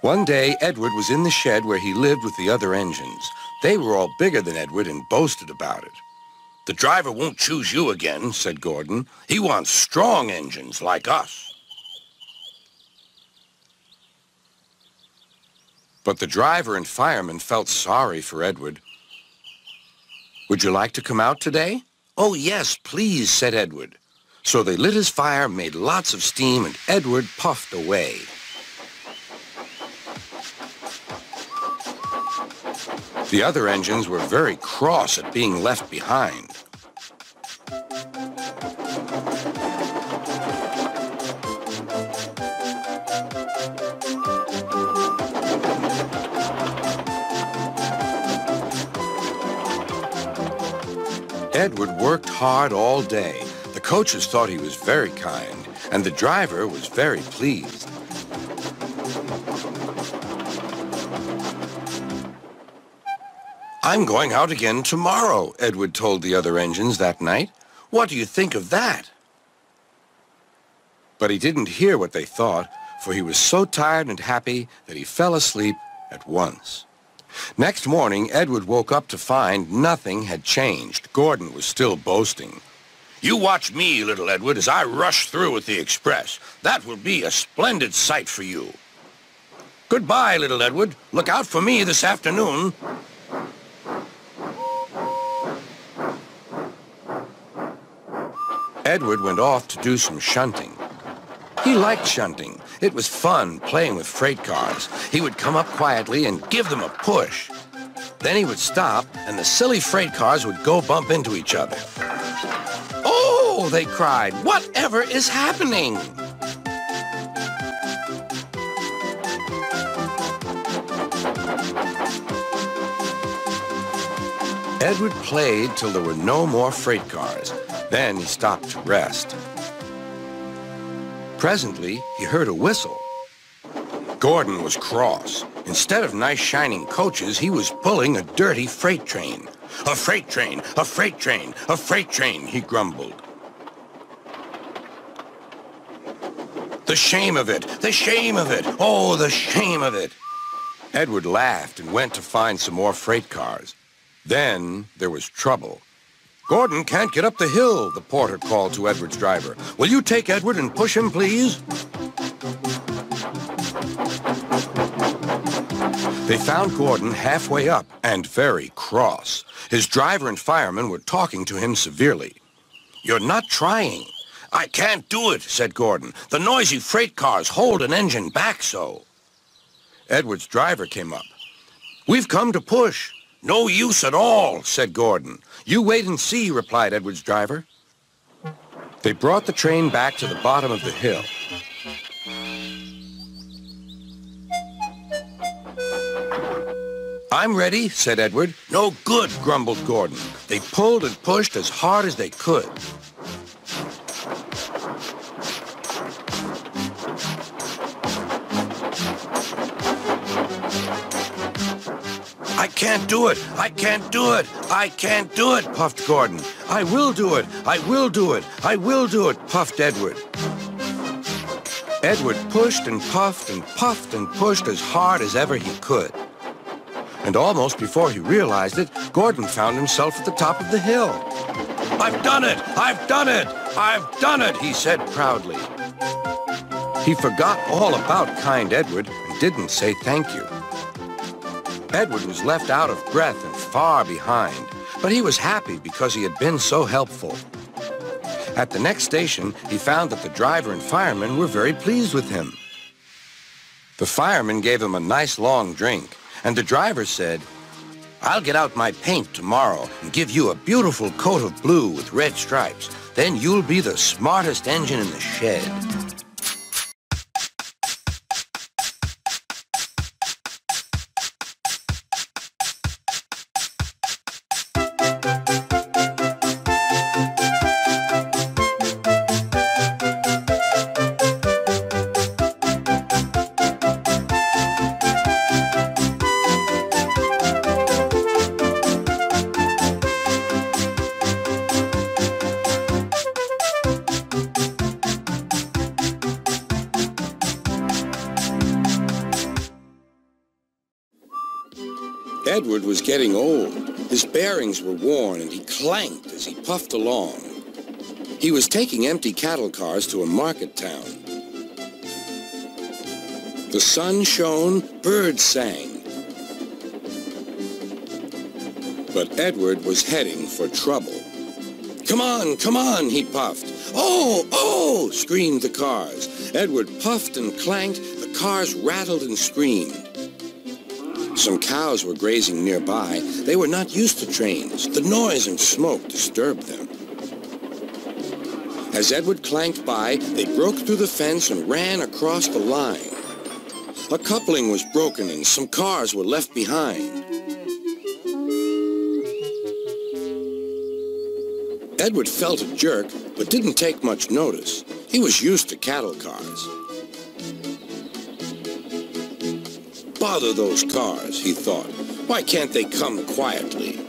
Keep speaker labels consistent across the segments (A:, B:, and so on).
A: One day, Edward was in the shed where he lived with the other engines. They were all bigger than Edward and boasted about it. "The driver won't choose you again," said Gordon. "He wants strong engines like us." But the driver and fireman felt sorry for Edward. "Would you like to come out today?" "Oh, yes, please," said Edward. So they lit his fire, made lots of steam, and Edward puffed away. The other engines were very cross at being left behind. Edward worked hard all day. The coaches thought he was very kind, and the driver was very pleased. "I'm going out again tomorrow," Edward told the other engines that night. "What do you think of that?" But he didn't hear what they thought, for he was so tired and happy that he fell asleep at once. Next morning, Edward woke up to find nothing had changed. Gordon was still boasting. "You watch me, little Edward, as I rush through with the express. That will be a splendid sight for you." "Goodbye, little Edward. Look out for me this afternoon." Edward went off to do some shunting. He liked shunting. It was fun playing with freight cars. He would come up quietly and give them a push. Then he would stop, and the silly freight cars would go bump into each other. "Oh!" they cried. "Whatever is happening?" Edward played till there were no more freight cars. Then he stopped to rest. Presently, he heard a whistle. Gordon was cross. Instead of nice shining coaches, he was pulling a dirty freight train. "A freight train, a freight train, a freight train," he grumbled. "The shame of it, the shame of it, oh, the shame of it." Edward laughed and went to find some more freight cars. Then there was trouble. "Gordon can't get up the hill," the porter called to Edward's driver. "Will you take Edward and push him, please?" They found Gordon halfway up and very cross. His driver and fireman were talking to him severely. "You're not trying." "I can't do it," said Gordon. "The noisy freight cars hold an engine back so." Edward's driver came up. "We've come to push." "No use at all," said Gordon. "You wait and see," replied Edward's driver. They brought the train back to the bottom of the hill. "I'm ready," said Edward. "No good," grumbled Gordon. They pulled and pushed as hard as they could. "I can't do it! I can't do it! I can't do it!" puffed Gordon. "I will do it! I will do it! I will do it!" puffed Edward. Edward pushed and puffed and puffed and pushed as hard as ever he could. And almost before he realized it, Gordon found himself at the top of the hill. "I've done it! I've done it! I've done it!" he said proudly. He forgot all about kind Edward and didn't say thank you. Edward was left out of breath and far behind, but he was happy because he had been so helpful. At the next station, he found that the driver and fireman were very pleased with him. The fireman gave him a nice long drink, and the driver said, "I'll get out my paint tomorrow and give you a beautiful coat of blue with red stripes. Then you'll be the smartest engine in the shed." Edward was getting old. His bearings were worn, and he clanked as he puffed along. He was taking empty cattle cars to a market town. The sun shone, birds sang. But Edward was heading for trouble. Come on, he puffed. Oh, screamed the cars. Edward puffed and clanked. The cars rattled and screamed. Some cows were grazing nearby. They were not used to trains. The noise and smoke disturbed them. As Edward clanked by, they broke through the fence and ran across the line. A coupling was broken and some cars were left behind. Edward felt a jerk, but didn't take much notice. He was used to cattle cars. Bother those cars, he thought. Why can't they come quietly?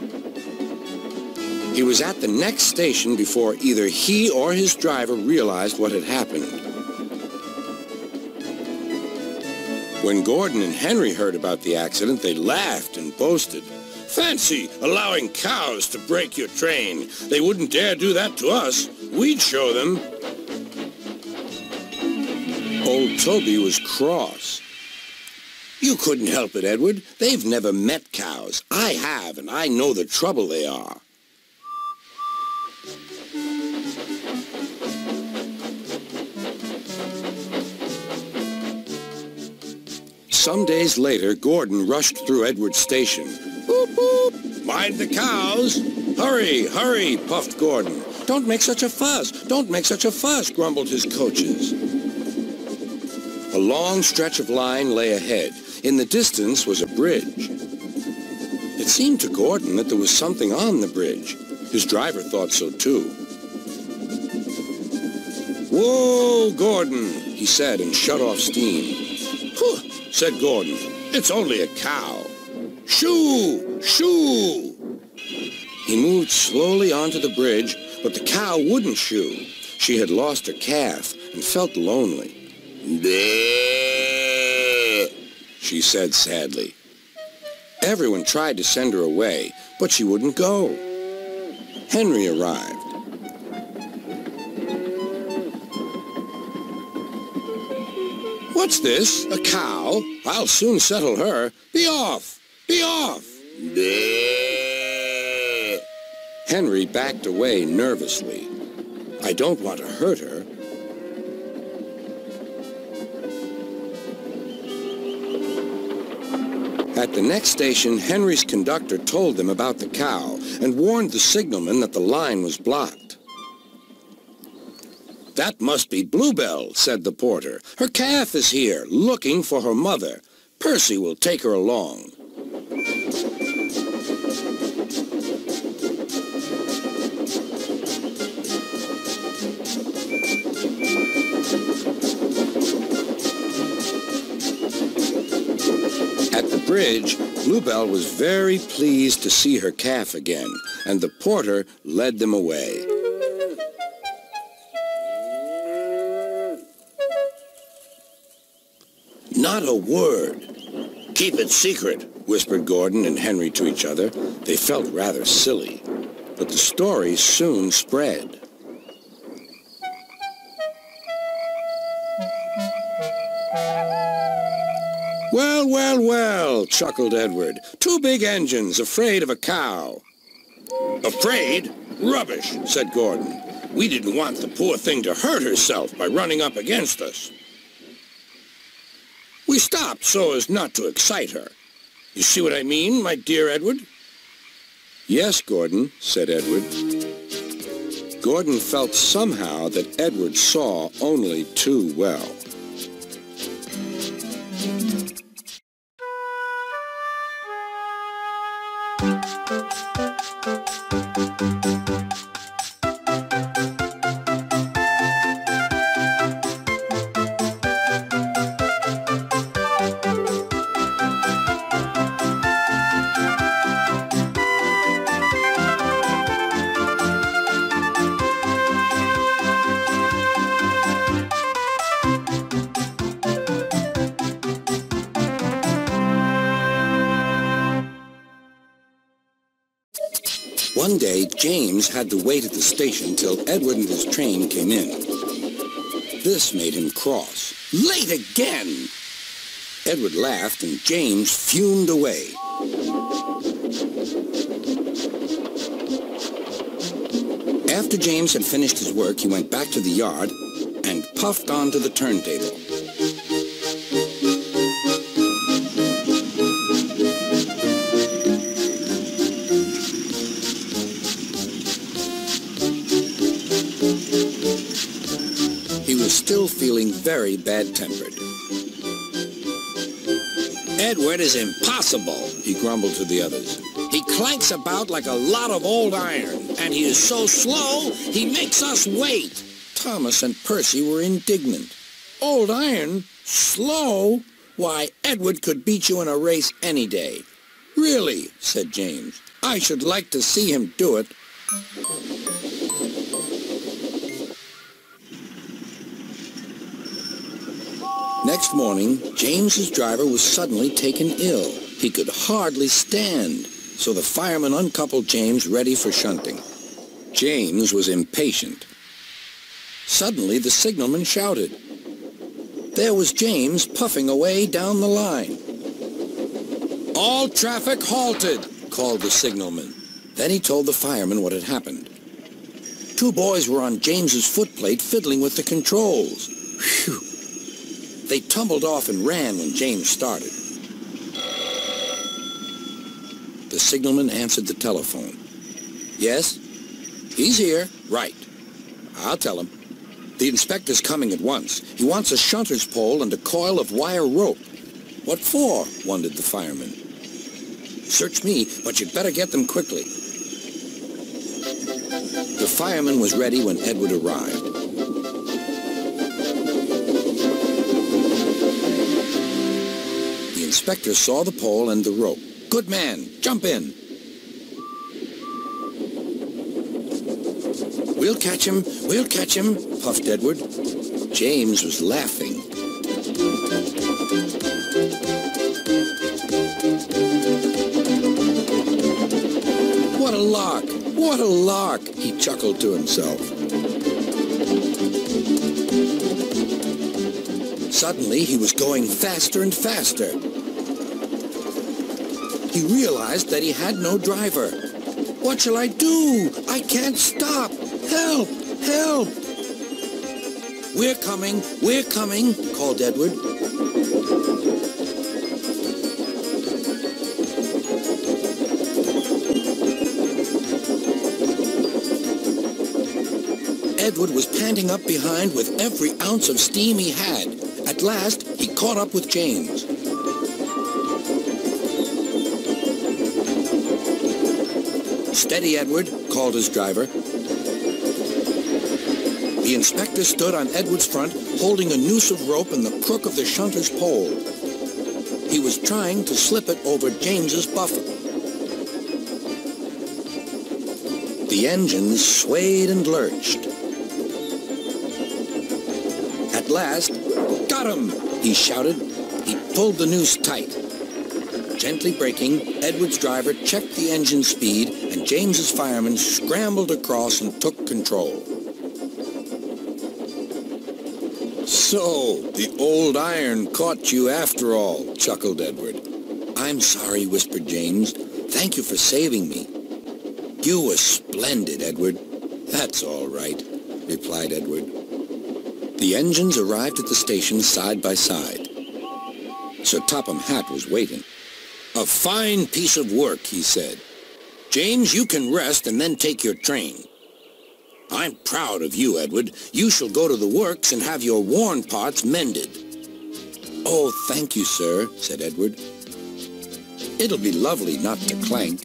A: He was at the next station before either he or his driver realized what had happened. When Gordon and Henry heard about the accident, they laughed and boasted. Fancy allowing cows to break your train. They wouldn't dare do that to us. We'd show them. Old Toby was cross. You couldn't help it, Edward. They've never met cows. I have, and I know the trouble they are. Some days later, Gordon rushed through Edward's station. Boop, boop! Mind the cows! Hurry, hurry, puffed Gordon. Don't make such a fuss! Don't make such a fuss, grumbled his coaches. A long stretch of line lay ahead. In the distance was a bridge. It seemed to Gordon that there was something on the bridge. His driver thought so too. Whoa, Gordon, he said and shut off steam. Whew, said Gordon. It's only a cow. Shoo! Shoo! He moved slowly onto the bridge, but the cow wouldn't shoo. She had lost her calf and felt lonely. Bleh, she said sadly. Everyone tried to send her away, but she wouldn't go. Henry arrived. What's this? A cow? I'll soon settle her. Be off! Be off! Bleh. Henry backed away nervously. I don't want to hurt her. At the next station, Henry's conductor told them about the cow and warned the signalman that the line was blocked. That must be Bluebell, said the porter. Her calf is here, looking for her mother. Percy will take her along. At the bridge, Bluebell was very pleased to see her calf again, and the porter led them away. Not a word. Keep it secret, whispered Gordon and Henry to each other. They felt rather silly, but the story soon spread. Well, well, well, chuckled Edward. Two big engines afraid of a cow. Afraid? Rubbish, said Gordon. We didn't want the poor thing to hurt herself by running up against us. We stopped so as not to excite her. You see what I mean, my dear Edward? Yes, Gordon, said Edward. Gordon felt somehow that Edward saw only too well. One day, James had to wait at the station till Edward and his train came in. This made him cross. Late again! Edward laughed and James fumed away. After James had finished his work, he went back to the yard and puffed onto the turntable. He was still feeling very bad-tempered. "Edward is impossible," he grumbled to the others. "He clanks about like a lot of old iron, and he is so slow, he makes us wait." Thomas and Percy were indignant. "Old iron? Slow? Why, Edward could beat you in a race any day." "Really," said James, "I should like to see him do it." Next morning, James's driver was suddenly taken ill. He could hardly stand, so the fireman uncoupled James ready for shunting. James was impatient. Suddenly, the signalman shouted. There was James puffing away down the line. "All traffic halted," called the signalman. Then he told the fireman what had happened. Two boys were on James's footplate fiddling with the controls. Phew! They tumbled off and ran when James started. The signalman answered the telephone. "Yes? He's here." "Right. I'll tell him. The inspector's coming at once. He wants a shunter's pole and a coil of wire rope." "What for?" wondered the fireman. "Search me, but you'd better get them quickly." The fireman was ready when Edward arrived. The inspector saw the pole and the rope. "Good man, jump in." We'll catch him, puffed Edward. James was laughing. "What a lark! What a lark!" he chuckled to himself. Suddenly, he was going faster and faster. He realized that he had no driver. "What shall I do? I can't stop! Help! Help!" We're coming, called Edward. Edward was panting up behind with every ounce of steam he had. At last, he caught up with James. "Steady, Edward," called his driver. The inspector stood on Edward's front, holding a noose of rope in the crook of the shunter's pole. He was trying to slip it over James's buffer. The engines swayed and lurched. At last, "Got him!" he shouted. He pulled the noose tight. Gently braking, Edward's driver checked the engine speed, and James's fireman scrambled across and took control. "So, the old iron caught you after all," chuckled Edward. "I'm sorry," whispered James. "Thank you for saving me." "You were splendid, Edward." "That's all right," replied Edward. The engines arrived at the station side by side. Sir Topham Hatt was waiting. "A fine piece of work," he said. "James, you can rest and then take your train." "I'm proud of you, Edward. You shall go to the works and have your worn parts mended." "Oh, thank you, sir," said Edward. "It'll be lovely not to clank."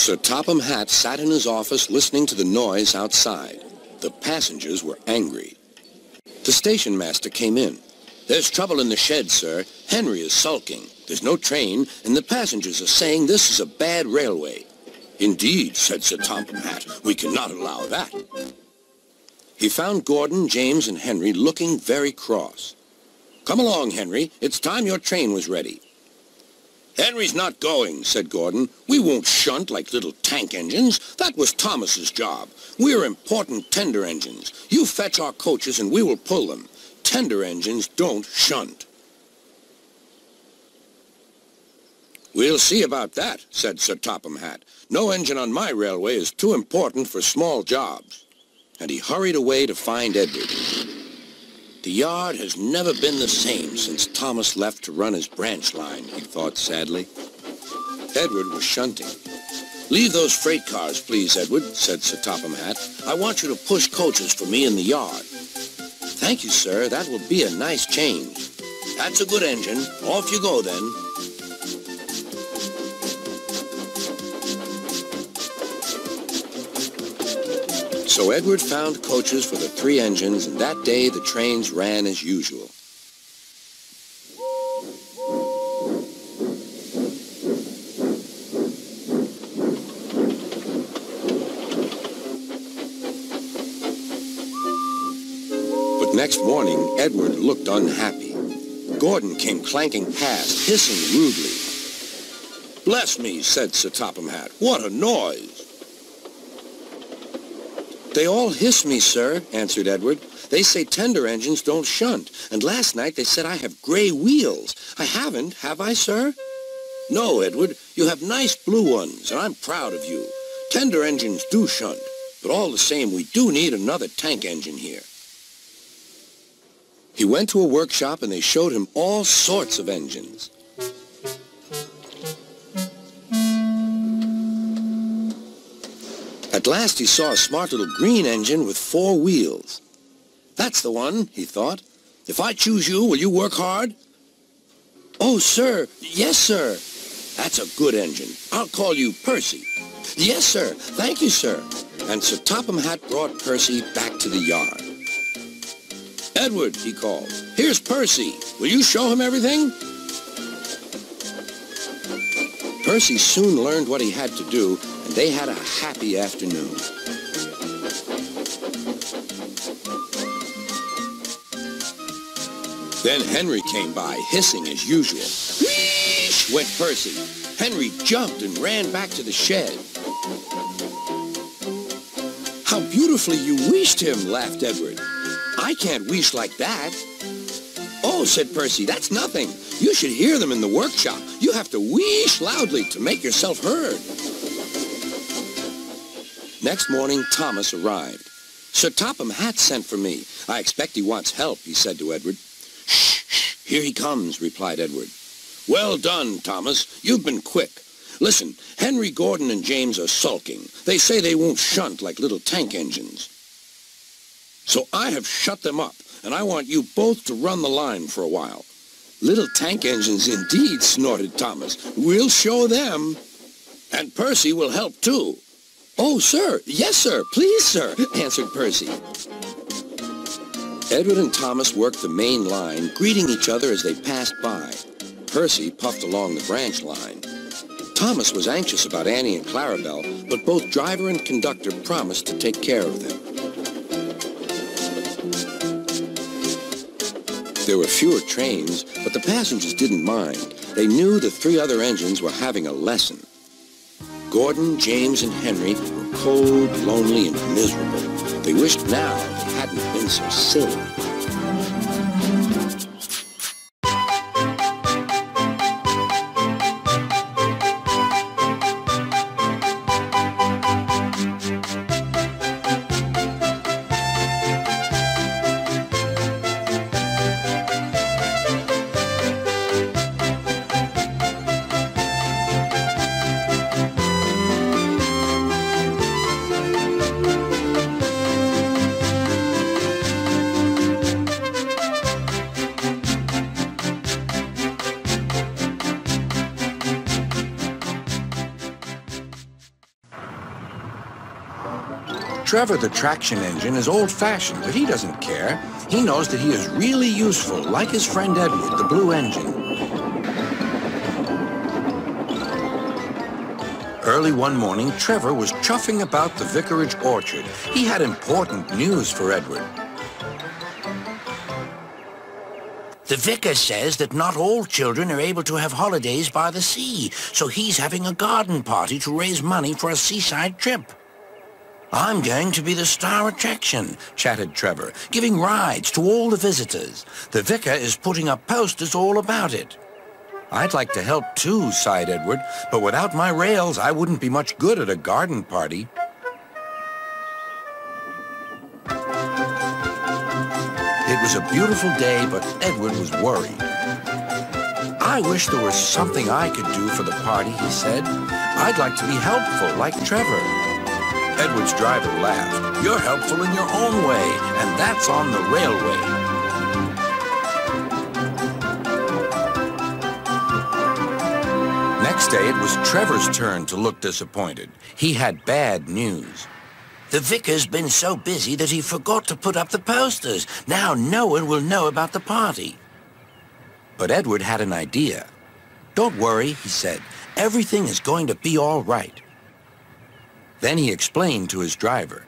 A: Sir Topham Hatt sat in his office listening to the noise outside. The passengers were angry. The station master came in. "There's trouble in the shed, sir. Henry is sulking. There's no train, and the passengers are saying this is a bad railway." "Indeed," said Sir Topham Hatt. "We cannot allow that." He found Gordon, James, and Henry looking very cross. "Come along, Henry. It's time your train was ready." "Henry's not going," said Gordon. "We won't shunt like little tank engines. That was Thomas's job. We're important tender engines. You fetch our coaches and we will pull them. Tender engines don't shunt." "We'll see about that," said Sir Topham Hatt. "No engine on my railway is too important for small jobs." And he hurried away to find Edward. The yard has never been the same since Thomas left to run his branch line, he thought sadly. Edward was shunting. "Leave those freight cars, please, Edward," said Sir Topham Hatt. "I want you to push coaches for me in the yard." "Thank you, sir. That will be a nice change." "That's a good engine. Off you go, then." So Edward found coaches for the 3 engines, and that day the trains ran as usual. But next morning, Edward looked unhappy. Gordon came clanking past, hissing rudely. "Bless me," said Sir Topham Hatt. "What a noise!" "They all hiss me, sir," answered Edward. "They say tender engines don't shunt, and last night they said I have gray wheels. I haven't, have I, sir?" "No, Edward, you have nice blue ones, and I'm proud of you. Tender engines do shunt, but all the same, we do need another tank engine here." He went to a workshop, and they showed him all sorts of engines. At last he saw a smart little green engine with 4 wheels. "That's the one," he thought. "If I choose you, will you work hard?" "Oh, sir. Yes, sir." "That's a good engine. I'll call you Percy." "Yes, sir. Thank you, sir." And Sir Topham Hatt brought Percy back to the yard. "Edward," he called, "here's Percy. Will you show him everything?" Percy soon learned what he had to do, and they had a happy afternoon. Then Henry came by, hissing as usual. "Wheesh!" went Percy. Henry jumped and ran back to the shed. "How beautifully you wheeshed him," laughed Edward. "I can't wheesh like that." "Oh," said Percy, "that's nothing. You should hear them in the workshop. You have to wheesh loudly to make yourself heard." Next morning, Thomas arrived. "Sir Topham Hatt sent for me. I expect he wants help," he said to Edward. "Shh, shh, here he comes," replied Edward. "Well done, Thomas. You've been quick. Listen, Henry, Gordon, and James are sulking. They say they won't shunt like little tank engines. So I have shut them up, and I want you both to run the line for a while." "Little tank engines indeed," snorted Thomas. "We'll show them." "And Percy will help too." "Oh, sir. Yes, sir. Please, sir," answered Percy. Edward and Thomas worked the main line, greeting each other as they passed by. Percy puffed along the branch line. Thomas was anxious about Annie and Clarabelle, but both driver and conductor promised to take care of them. There were fewer trains, but the passengers didn't mind. They knew the 3 other engines were having a lesson. Gordon, James, and Henry were cold, lonely, and miserable. They wished now they hadn't been so silly. Trevor the traction engine is old-fashioned, but he doesn't care. He knows that he is really useful, like his friend Edward, the blue engine. Early one morning, Trevor was chuffing about the vicarage orchard. He had important news for Edward.
B: The vicar says that not all children are able to have holidays by the sea, so he's having a garden party to raise money for a seaside trip. I'm going to be the star attraction, chatted Trevor, giving rides to all the visitors. The vicar is putting up posters all about it.
A: I'd like to help too, sighed Edward, but without my rails, I wouldn't be much good at a garden party. It was a beautiful day, but Edward was worried. I wish there was something I could do for the party, he said. I'd like to be helpful, like Trevor. Edward's driver laughed. You're helpful in your own way, and that's on the railway. Next day, it was Trevor's turn to look disappointed. He had bad news.
B: The vicar's been so busy that he forgot to put up the posters. Now no one will know about the party.
A: But Edward had an idea. Don't worry, he said. Everything is going to be all right. Then he explained to his driver.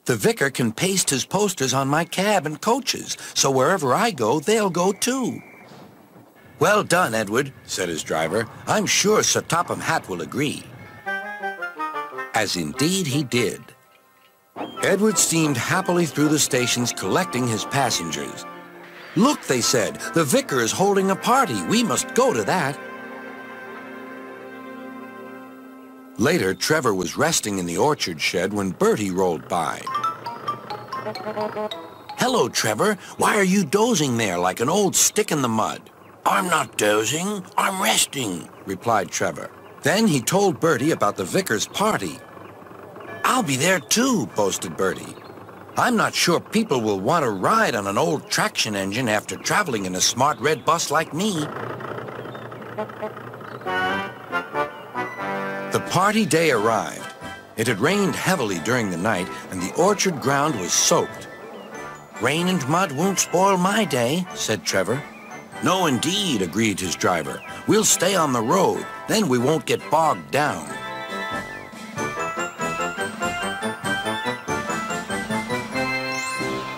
A: The vicar can paste his posters on my cab and coaches, so wherever I go, they'll go too. Well done, Edward, said his driver. I'm sure Sir Topham Hatt will agree. As indeed he did. Edward steamed happily through the stations collecting his passengers. Look, they said, the vicar is holding a party. We must go to that. Later, Trevor was resting in the orchard shed when Bertie rolled by.
B: Hello, Trevor. Why are you dozing there like an old stick in the mud? I'm not dozing. I'm resting, replied Trevor.
A: Then he told Bertie about the vicar's party.
B: I'll be there too, boasted Bertie.
A: I'm not sure people will want to ride on an old traction engine after traveling in a smart red bus like me. The party day arrived. It had rained heavily during the night, and the orchard ground was soaked.
B: Rain and mud won't spoil my day, said Trevor.
A: No, indeed, agreed his driver. We'll stay on the road, then we won't get bogged down.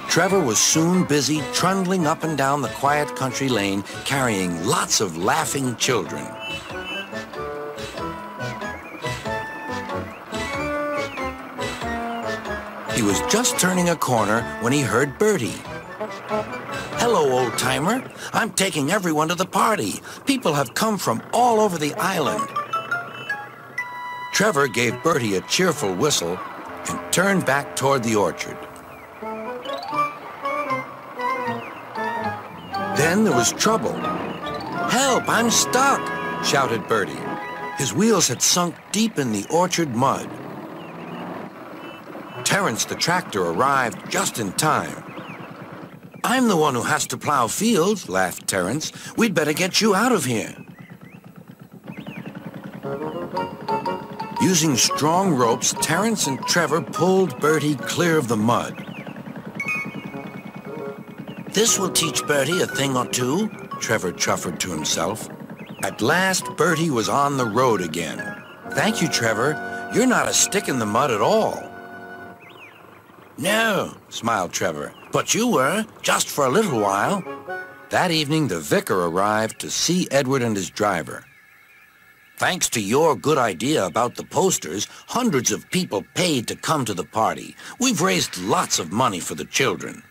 A: Trevor was soon busy trundling up and down the quiet country lane, carrying lots of laughing children. He was just turning a corner when he heard Bertie.
B: Hello, old-timer. I'm taking everyone to the party. People have come from all over the island.
A: Trevor gave Bertie a cheerful whistle and turned back toward the orchard. Then there was trouble.
B: Help, I'm stuck,
A: shouted Bertie. His wheels had sunk deep in the orchard mud. Terence the tractor arrived just in time.
B: I'm the one who has to plow fields, laughed Terence. We'd better get you out of here.
A: Using strong ropes, Terence and Trevor pulled Bertie clear of the mud.
B: This will teach Bertie a thing or two,
A: Trevor chuffered to himself. At last, Bertie was on the road again. Thank you, Trevor. You're not a stick in the mud at all.
B: No, smiled Trevor, but you were, just for a little while.
A: That evening, the vicar arrived to see Edward and his driver.
B: Thanks to your good idea about the posters, hundreds of people paid to come to the party. We've raised lots of money for the children.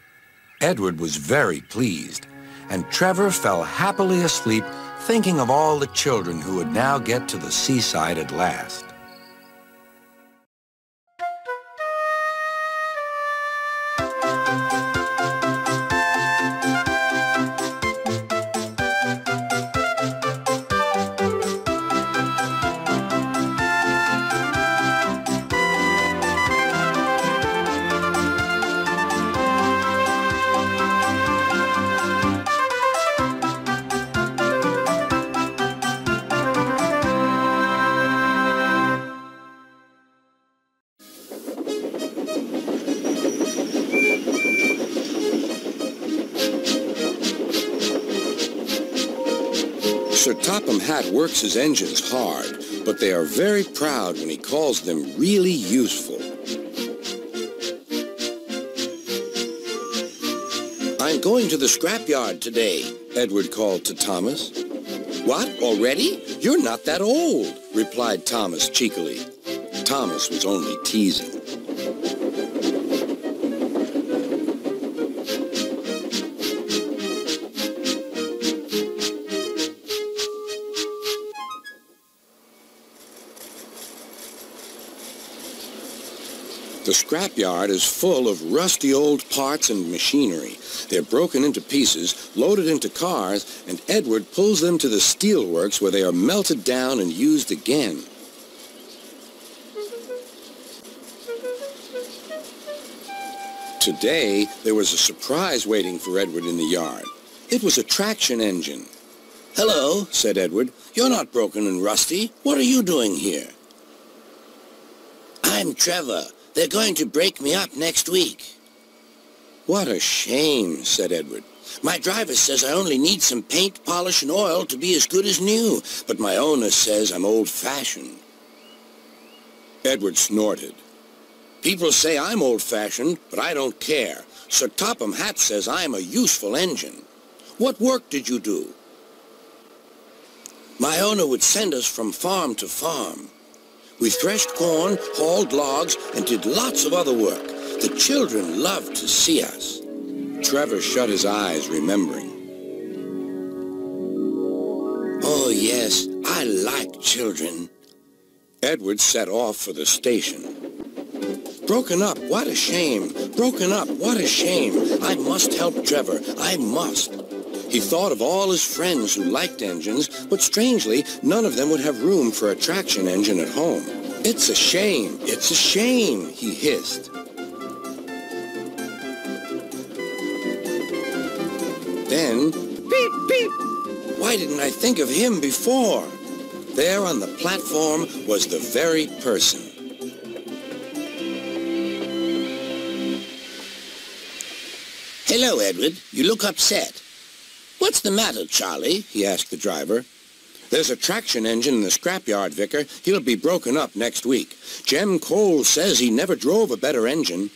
A: Edward was very pleased, and Trevor fell happily asleep thinking of all the children who would now get to the seaside at last. Sir Topham Hatt works his engines hard, but they are very proud when he calls them really useful.
B: I'm going to the scrapyard today, Edward called to Thomas. What, already? You're not that old, replied Thomas cheekily. Thomas was only teasing.
A: The scrapyard is full of rusty old parts and machinery. They're broken into pieces, loaded into cars, and Edward pulls them to the steelworks where they are melted down and used again. Today, there was a surprise waiting for Edward in the yard. It was a traction engine.
B: Hello, said Edward. You're not broken and rusty. What are you doing here? I'm Trevor. They're going to break me up next week.
A: What a shame, said Edward.
B: My driver says I only need some paint, polish, and oil to be as good as new, but my owner says I'm old-fashioned.
A: Edward snorted.
B: People say I'm old-fashioned, but I don't care. Sir Topham Hatt says I'm a useful engine. What work did you do? My owner would send us from farm to farm. We threshed corn, hauled logs, and did lots of other work. The children loved to see us.
A: Trevor shut his eyes, remembering.
B: Oh, yes, I like children.
A: Edward set off for the station. Broken up, what a shame. Broken up, what a shame. I must help Trevor. I must. He thought of all his friends who liked engines, but strangely, none of them would have room for a traction engine at home. It's a shame, he hissed. Then, beep, beep. Why didn't I think of him before? There on the platform was the very person.
B: Hello, Edward. You look upset. What's the matter, Charlie?
A: He asked the driver. There's a traction engine in the scrapyard, Vicar. He'll be broken up next week. Jem Cole says he never drove a better engine.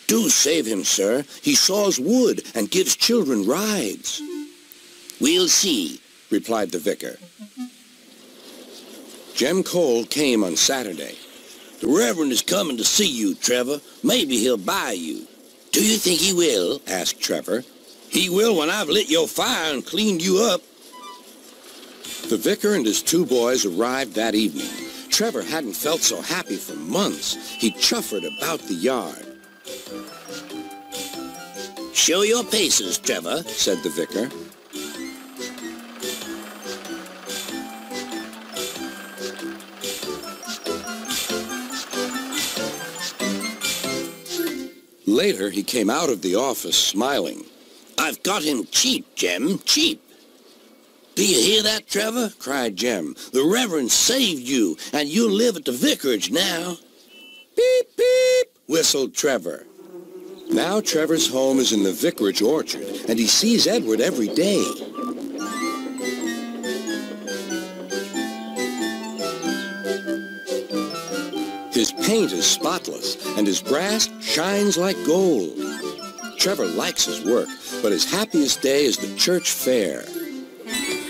B: Do save him, sir. He saws wood and gives children rides. We'll see, replied the vicar.
A: Jem Cole came on Saturday.
B: The Reverend is coming to see you, Trevor. Maybe he'll buy you. Do you think he will? Asked Trevor. He will when I've lit your fire and cleaned you up.
A: The vicar and his two boys arrived that evening. Trevor hadn't felt so happy for months. He chuffered about the yard.
B: Show your paces, Trevor, said the vicar.
A: Later, he came out of the office smiling.
B: I've got him cheap, Jem, cheap. Do you hear that, Trevor? Cried Jem. The Reverend saved you, and you'll live at the vicarage now.
A: Beep, beep, whistled Trevor. Now Trevor's home is in the vicarage orchard, and he sees Edward every day. His paint is spotless, and his brass shines like gold. Trevor likes his work, but his happiest day is the church fair.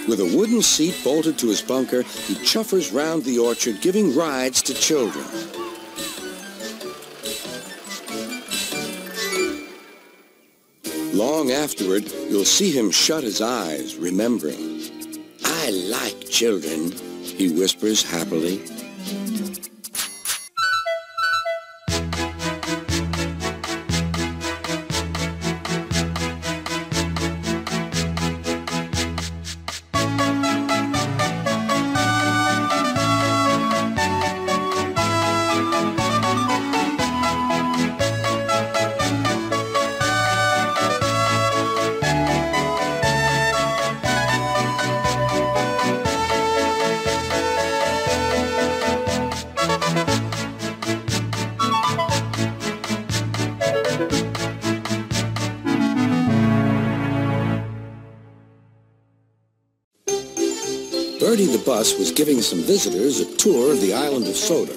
A: With a wooden seat bolted to his bunker, he chuffers round the orchard, giving rides to children. Long afterward, you'll see him shut his eyes, remembering.
B: I like children,
A: he whispers happily. Bertie the bus was giving some visitors a tour of the island of Soda.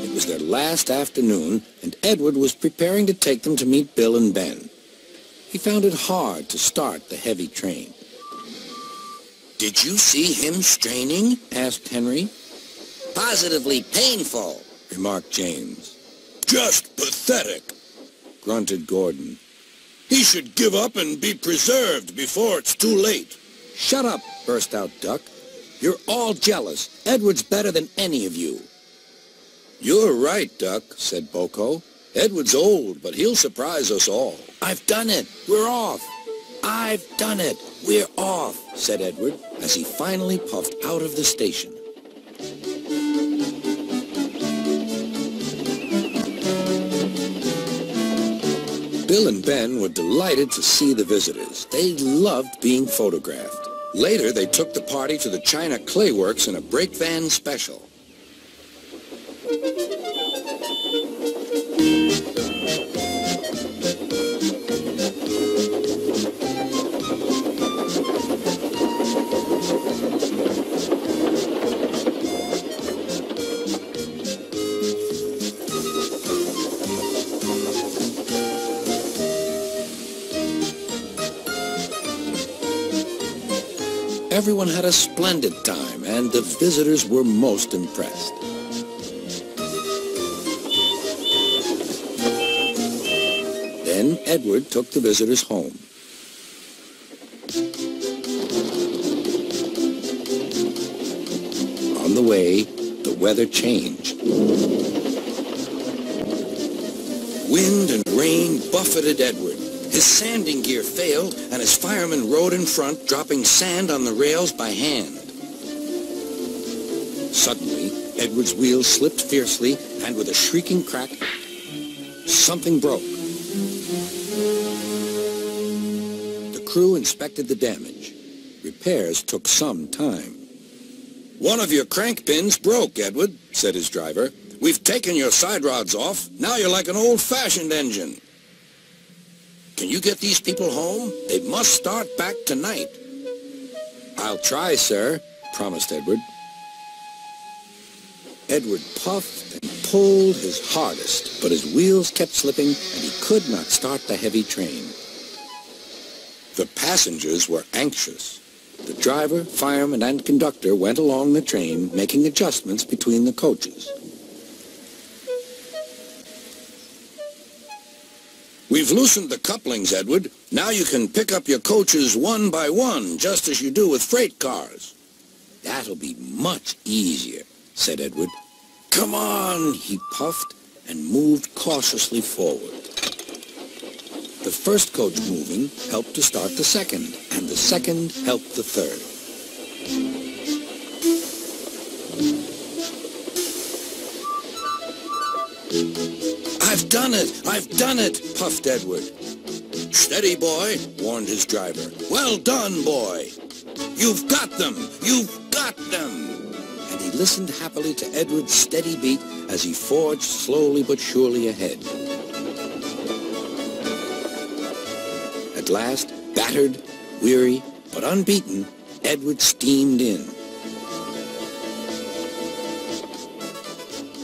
A: It was their last afternoon, and Edward was preparing to take them to meet Bill and Ben. He found it hard to start the heavy train.
B: Did you see him straining?
A: Asked Henry.
B: Positively painful,
A: Remarked James.
C: Just pathetic,
A: Grunted Gordon.
C: He should give up and be preserved before it's too late.
A: Shut up, burst out Duck. You're all jealous. Edward's better than any of you.
C: You're right, Duck, said Boko. Edward's old, but he'll surprise us all.
A: I've done it. We're off. I've done it. We're off, said Edward as he finally puffed out of the station. Bill and Ben were delighted to see the visitors. They loved being photographed. Later, they took the party to the China Clay Works in a brake van special. Everyone had a splendid time, and the visitors were most impressed. Then Edward took the visitors home. On the way, the weather changed. Wind and rain buffeted Edward. His sanding gear failed, and his fireman rode in front, dropping sand on the rails by hand. Suddenly, Edward's wheels slipped fiercely, and with a shrieking crack, something broke. The crew inspected the damage. Repairs took some time.
C: One of your crank pins broke, Edward, said his driver. We've taken your side rods off. Now you're like an old-fashioned engine. Can you get these people home? They must start back tonight.
A: I'll try, sir, promised Edward. Edward puffed and pulled his hardest, but his wheels kept slipping and he could not start the heavy train. The passengers were anxious. The driver, fireman, and conductor went along the train, making adjustments between the coaches.
C: We've loosened the couplings, Edward. Now you can pick up your coaches one by one, just as you do with freight cars.
A: That'll be much easier, said Edward. Come on, he puffed and moved cautiously forward. The first coach moving helped to start the second, and the second helped the third. I've done it! I've done it! Puffed Edward.
C: Steady, boy, warned his driver. Well done, boy. You've got them! You've got them!
A: And he listened happily to Edward's steady beat as he forged slowly but surely ahead. At last, battered, weary, but unbeaten, Edward steamed in.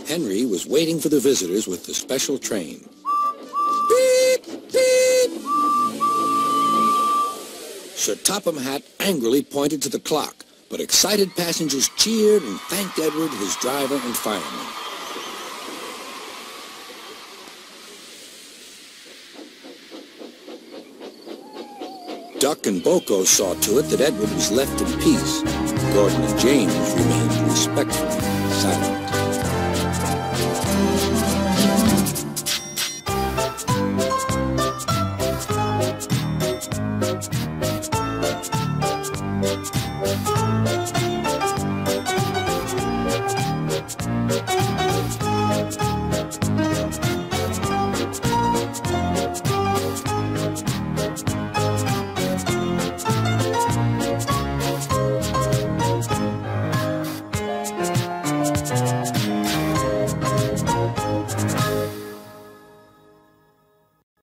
A: Henry was waiting for the visitors with the special train. Beep! Beep! Sir Topham Hatt angrily pointed to the clock, but excited passengers cheered and thanked Edward, his driver, and fireman. Duck and Boko saw to it that Edward was left in peace. Gordon and James remained respectfully silent.